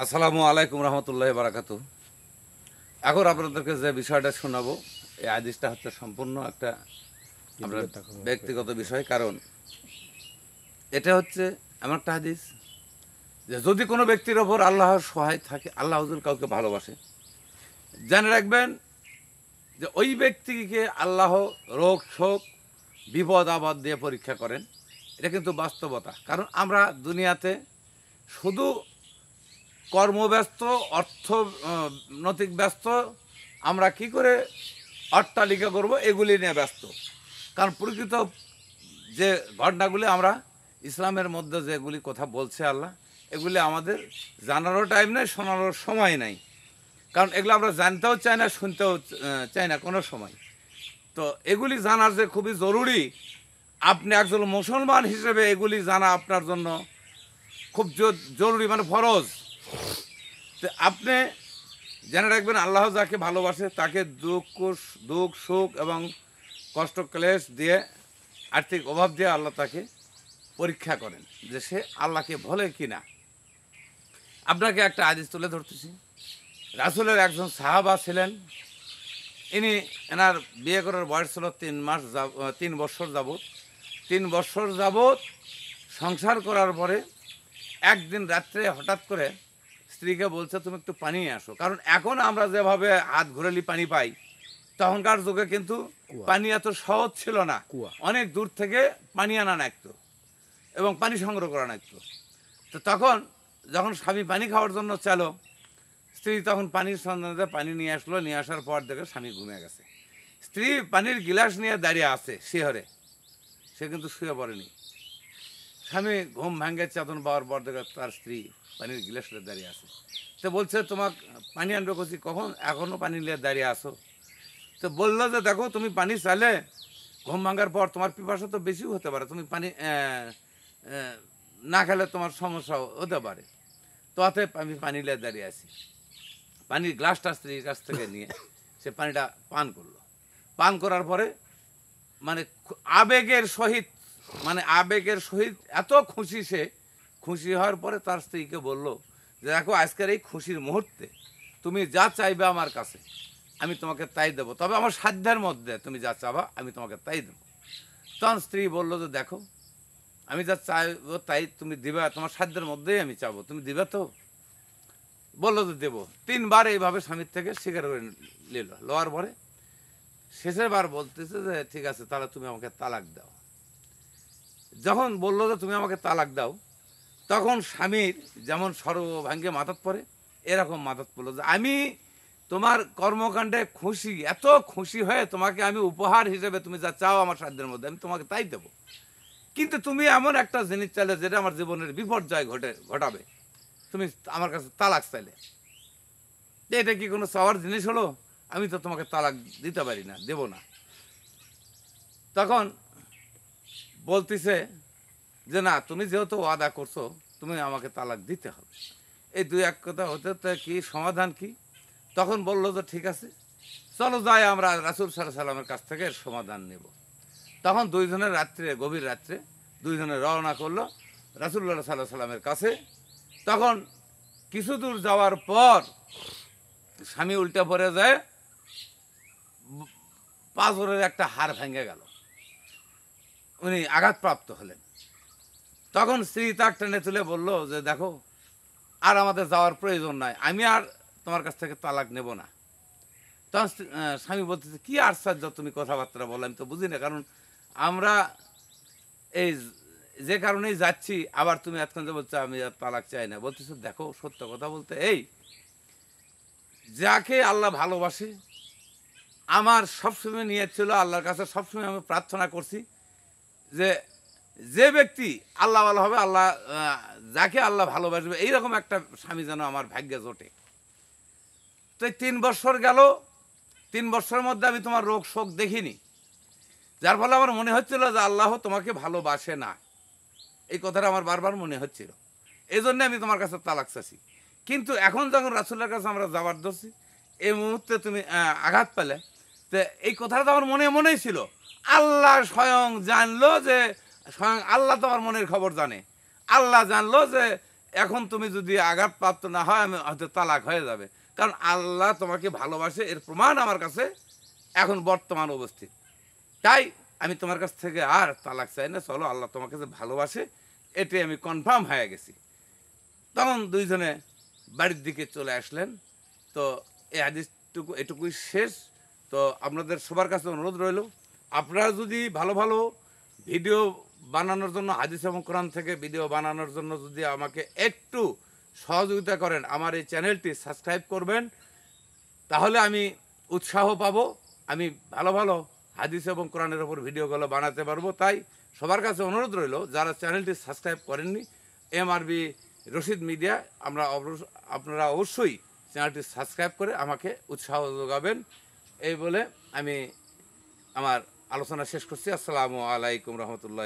আসসালামু আলাইকুম রহমতুল্লাহ বারাকাতু। এখন আপনাদেরকে যে বিষয়টা শোনাবো, এই হাদিসটা হচ্ছে সম্পূর্ণ একটা আপনার ব্যক্তিগত বিষয়। কারণ এটা হচ্ছে এমন একটা হাদিস যে যদি কোনো ব্যক্তির ওপর আল্লাহর সহায় থাকে, আল্লাহ হুজুর কাউকে ভালোবাসে, জেনে রাখবেন যে ওই ব্যক্তিকে আল্লাহ রোগ শোক বিপদ আপদ দিয়ে পরীক্ষা করেন। এটা কিন্তু বাস্তবতা। কারণ আমরা দুনিয়াতে শুধু কর্মব্যস্ত, অর্থনৈতিক ব্যস্ত, আমরা কি করে অট্টালিকা করব এগুলি নিয়ে ব্যস্ত। কারণ প্রকৃত যে ঘটনাগুলি আমরা ইসলামের মধ্যে যেগুলি কথা বলছে আল্লাহ, এগুলি আমাদের জানারও টাইম নেই, শোনারও সময় নাই। কারণ এগুলো আমরা জানতেও চাই না, শুনতেও চাই না কোনো সময়। তো এগুলি জানার যে খুবই জরুরি, আপনি একজন মুসলমান হিসেবে এগুলি জানা আপনার জন্য খুব জরুরি, মানে ফরজ। তো আপনি জেনে রাখবেন আল্লাহ যাকে ভালোবাসে তাকে দুঃখ সুখ এবং কষ্ট ক্লেশ দিয়ে, আর্থিক অভাব দিয়ে আল্লাহ তাকে পরীক্ষা করেন যে সে আল্লাহকে ভোলে কি না। আপনাকে একটা হাদিস তুলে ধরতেছি। রাসূলের একজন সাহাবা ছিলেন, ইনি এনার বিয়ে করার বয়স ছিল 3 বছর যাবৎ। 3 বছর যাবৎ সংসার করার পরে একদিন রাত্রে হঠাৎ করে স্ত্রীকে বলছে তুমি একটু পানি নিয়ে আসো। কারণ এখন আমরা যেভাবে হাত ঘুরালি পানি পাই, তখনকার যুগে কিন্তু পানি এত সহজ ছিল না। অনেক দূর থেকে পানি আনা লাগতো এবং পানি সংগ্রহ করা লাগতো। তো তখন যখন স্বামী পানি খাওয়ার জন্য চালো, স্ত্রী তখন পানির সন্ধানে পানি নিয়ে আসলো। নিয়ে আসার পর দেখে স্বামী ঘুমিয়ে গেছে। স্ত্রী পানির গিলাস নিয়ে দাঁড়িয়ে আছে শিহরে, সে কিন্তু শুয়ে পড়েনি। স্বামী ঘুম ভাঙ্গে চেতন পাওয়ার পর দেখে তার স্ত্রী পানির গিলাস নিয়ে দাঁড়িয়ে আছে। তো বলছে তোমাকে পানি আনবে করছি, কখন এখনও পানি নিয়ে দাঁড়িয়ে আসো? তো বললো যে দেখো তুমি পানি চাইলে ঘুম ভাঙার পর তোমার পিপাসা তো বেশি হতে পারে, তুমি পানি না খেলে তোমার সমস্যা হতে পারে। তো অতএব আমি পানি নিয়ে দাঁড়িয়ে আছি। পানির গ্লাসটা স্ত্রীর কাছ থেকে নিয়ে সে পানিটা পান করলো। পান করার পরে মানে আবেগের সহিত এত খুশি, সে খুশি হওয়ার পরে তার স্ত্রীকে বলল যে দেখো আজকের এই খুশির মুহূর্তে তুমি যা চাইবে আমার কাছে আমি তোমাকে তাই দেবো, তবে আমার সাধ্যের মধ্যে তুমি যা চাবা আমি তোমাকে তাই দেবো। তখন স্ত্রী বলল যে দেখো আমি যা চাইবো তাই তুমি দিবে, তোমার সাধ্যের মধ্যেই আমি চাবো, তুমি দিবে তো? বললো যে দেবো। 3বার এইভাবে স্বামীর থেকে স্বীকার করে নিল। লওয়ার পরে শেষের বার বলতেছে যে ঠিক আছে তাহলে তুমি আমাকে তালাক দাও। যখন বললো যে তুমি আমাকে তালাক দাও, তখন স্বামীর যেমন সর্বভাঙ্গে মাথাত পড়ে, এরকম মাথাত পড়লো যে আমি তোমার কর্মকাণ্ডে খুশি, এত খুশি হয়ে তোমাকে আমি উপহার হিসেবে তুমি যা চাও আমার সাধ্যের মধ্যে আমি তোমাকে তাই দেবো। কিন্তু তুমি এমন একটা জিনিস চাইলে যেটা আমার জীবনের বিপর্যয় ঘটাবে, তুমি আমার কাছে তালাক চাইলে। এটা কি কোনো চাওয়ার জিনিস হলো? আমি তো তোমাকে তালাক দিতে পারি না, দেব না। তখন বলতেছে যে না, তুমি যেহেতু ওয়াদা করছো তুমি আমাকে তালাক দিতে হবে। এই দুই এক কথা হতে তো কি সমাধান কি? তখন বললো যে ঠিক আছে চলো যাই আমরা রাসূল সাল্লাল্লাহু আলাইহি সাল্লামের কাছ থেকে সমাধান নেব। তখন দুইজনের গভীর রাত্রে দুইজনে রওনা করলো রাসূলুল্লাহ সাল্লাল্লাহু আলাইহি সাল্লামের কাছে। তখন কিছু দূর যাওয়ার পর স্বামী উল্টে পড়ে যায়, পাঁজরের একটা হাড় ভেঙে গেল, উনি আঘাতপ্রাপ্ত হলেন। তখন স্ত্রী তাক টেনে তুলে বললো যে দেখো আর আমাদের যাওয়ার প্রয়োজন নাই, আমি আর তোমার কাছ থেকে তালাক নেব না। তখন স্বামী বলতেছে কি আশ্চর্য তুমি কথাবার্তা বলো, আমি তো বুঝি না। কারণ আমরা এই যে কারণেই যাচ্ছি, আবার তুমি এতক্ষণ যে বলছো আমি আর তালাক চাই না। বলতেছো দেখো সত্য কথা বলতে এই যাকে আল্লাহ ভালোবাসে, আমার সবসময় নিয়ত ছিল আল্লাহর কাছে, সবসময় আমি প্রার্থনা করছি যে যে ব্যক্তি আল্লাহ ভালো হবে, আল্লাহ যাকে আল্লাহ ভালোবাসবে এইরকম একটা স্বামী যেন আমার ভাগ্যে জোটে। তো 3 বছর গেল, 3 বছরের মধ্যে আমি তোমার রোগ শোক দেখিনি, যার ফলে আমার মনে হচ্ছিল যে আল্লাহ তোমাকে ভালোবাসে না। এই কথাটা আমার বারবার মনে হচ্ছিল, এই জন্যে আমি তোমার কাছে তালাক চাইছি। কিন্তু এখন যখন রাসূলের কাছে আমরা যাবার ধরছি, এই মুহূর্তে তুমি আঘাত পেলে, তো এই কথাটা তো আমার মনেই ছিল। আল্লাহ স্বয়ং জানলো যে, স্বয়ং আল্লাহ তো আমার মনের খবর জানে। আল্লাহ জানলো যে এখন তুমি যদি আঘাতপ্রাপ্ত না হয় আমি হয়তো তালাক হয়ে যাবে, কারণ আল্লাহ তোমাকে ভালোবাসে, এর প্রমাণ আমার কাছে এখন বর্তমান উপস্থিত। তাই আমি তোমার কাছ থেকে আর তালাক চাই না, চলো আল্লাহ তোমাকে যে ভালোবাসে এটাই আমি কনফার্ম হয়ে গেছি। তখন দুইজনে বাড়ির দিকে চলে আসলেন। তো এই হাদিসটুকু এটুকুই শেষ। তো আপনাদের সবার কাছে অনুরোধ রইল, আপনারা যদি ভালো ভালো ভিডিও বানানোর জন্য, হাদিস এবং কোরআন থেকে ভিডিও বানানোর জন্য যদি আমাকে একটু সহযোগিতা করেন, আমার এই চ্যানেলটি সাবস্ক্রাইব করবেন, তাহলে আমি উৎসাহ পাবো, আমি ভালো ভালো হাদিস এবং কোরআনের ওপর ভিডিওগুলো বানাতে পারবো। তাই সবার কাছে অনুরোধ রইল, যারা চ্যানেলটি সাবস্ক্রাইব করেননি, MRB রশিদ মিডিয়া, আপনারা অবশ্যই চ্যানেলটি সাবস্ক্রাইব করে আমাকে উৎসাহ যোগাবেন। এই বলে আমি আমার আলোচনা শেষ করছি। আসসালামু আলাইকুম রহমতুল্লাহ।